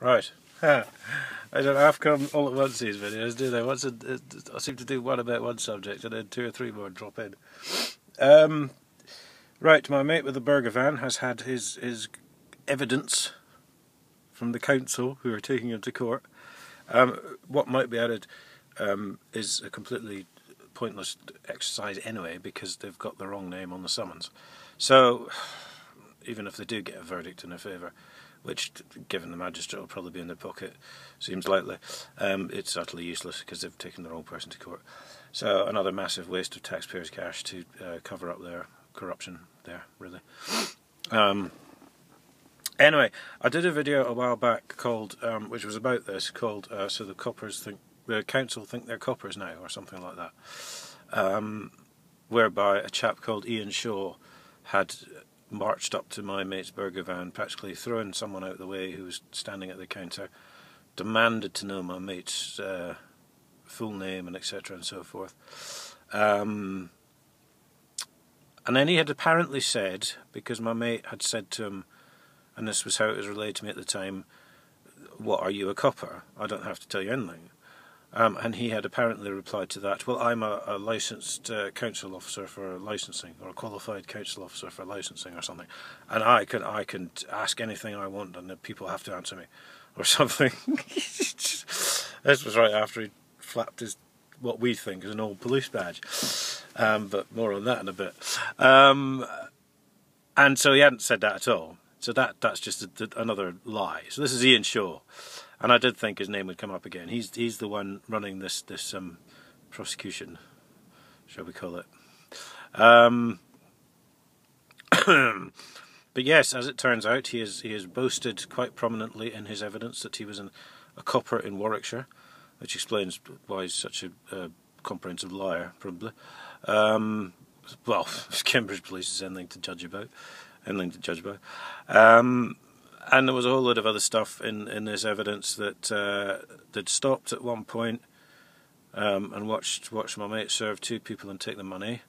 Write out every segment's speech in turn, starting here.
Right. I don't have come all at once these videos, do they? I seem to do one about one subject and then 2 or 3 more drop in. Right, my mate with the burger van has had his evidence from the council who are taking him to court. What might be added is a completely pointless exercise anyway, because they've got the wrong name on the summons. So, even if they do get a verdict in their favour, which, given the magistrate, will probably be in their pocket, seems likely, it's utterly useless because they've taken the wrong person to court. So another massive waste of taxpayers' cash to cover up their corruption there, really. Anyway, I did a video a while back called, which was about this, called "So the council think they're coppers now," or something like that, whereby a chap called Ian Shaw had marched up to my mate's burger van, practically throwing someone out the way who was standing at the counter, demanded to know my mate's full name and etc. and so forth. And then he had apparently said, because my mate had said to him, and this was how it was relayed to me at the time, "What, are you a copper? I don't have to tell you anything." And he had apparently replied to that, "Well, I'm a licensed council officer for licensing, or a qualified council officer for licensing," or something, and I can ask anything I want and the people have to answer me, or something. This was right after he flapped his, what we think is an old police badge, but more on that in a bit. And so he hadn't said that at all. So that's just another lie. So this is Ian Shaw. And I did think his name would come up again. He's the one running this prosecution, shall we call it? But yes, as it turns out, he has boasted quite prominently in his evidence that he was a copper in Warwickshire, which explains why he's such a comprehensive liar, probably. Well, Cambridge Police is anything to judge about. And there was a whole load of other stuff in this evidence that they'd stopped at one point and watched my mate serve 2 people and take the money.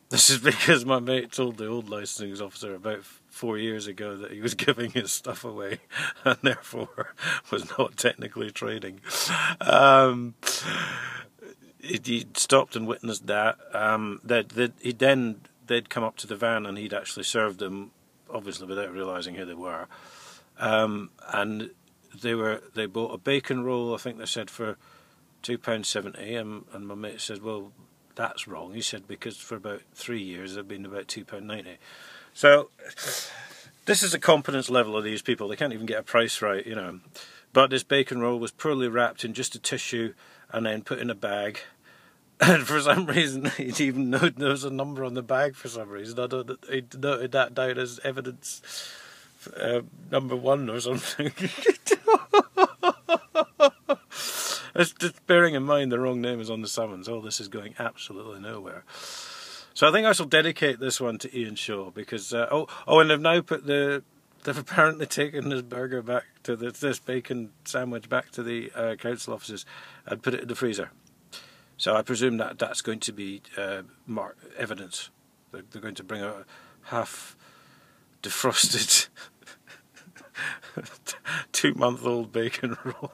This is because my mate told the old licensing officer about 4 years ago that he was giving his stuff away and therefore was not technically trading. He stopped and witnessed that. They'd come up to the van and he'd actually served them, obviously without realising who they were, and they bought a bacon roll, I think they said, for £2.70, and my mate said, "Well, that's wrong." He said, "Because for about 3 years they've been about £2.90. So this is the competence level of these people. They can't even get a price right, you know. But this bacon roll was poorly wrapped in just a tissue and then put in a bag. And for some reason, he'd even noted there was a number on the bag for some reason. I don't know, he'd noted that down as evidence number 1 or something. It's just bearing in mind the wrong name is on the summons. All this is going absolutely nowhere. So I think I shall dedicate this one to Ian Shaw, because and they've now they've apparently taken this burger back to this bacon sandwich back to the council offices and put it in the freezer. So I presume that's going to be evidence. They're going to bring a half defrosted 2-month-old bacon roll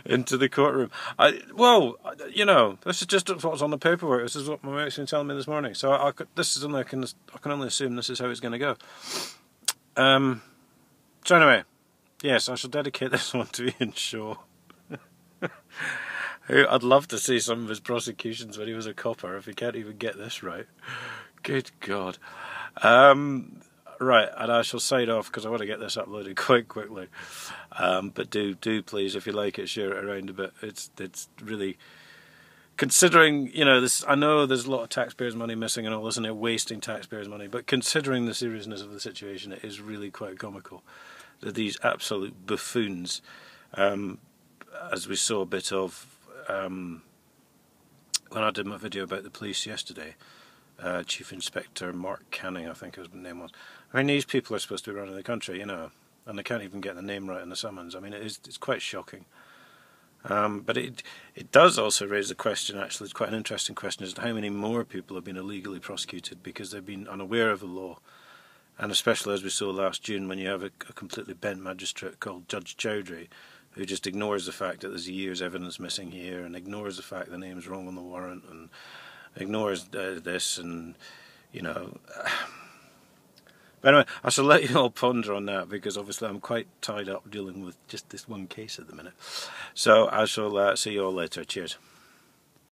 into the courtroom. You know, this is just what's on the paperwork. This is what my mate's been telling me this morning. So I can only assume this is how it's going to go. So anyway. Yes, I shall dedicate this one to Ian Shaw. I'd love to see some of his prosecutions when he was a copper, if he can't even get this right. Good God. Right, and I shall sign off because I want to get this uploaded quite quickly. But do please, if you like it, share it around a bit. It's really, considering, you know, this. I know there's a lot of taxpayers' money missing and all this, and they're wasting taxpayers' money. But considering the seriousness of the situation, it is really quite comical. These absolute buffoons, as we saw a bit of when I did my video about the police yesterday, Chief Inspector Mark Canning, I think his name was. I mean, these people are supposed to be running the country, you know, and they can't even get the name right in the summons. I mean, it's quite shocking. But it does also raise the question, actually, it's quite an interesting question, as to how many more people have been illegally prosecuted because they've been unaware of the law. And especially as we saw last June, when you have a completely bent magistrate called Judge Chowdhury, who just ignores the fact that there's a year's evidence missing here, and ignores the fact the name's wrong on the warrant, and ignores this, and, you know... But anyway, I shall let you all ponder on that, because obviously I'm quite tied up dealing with just this one case at the minute. So I shall see you all later. Cheers.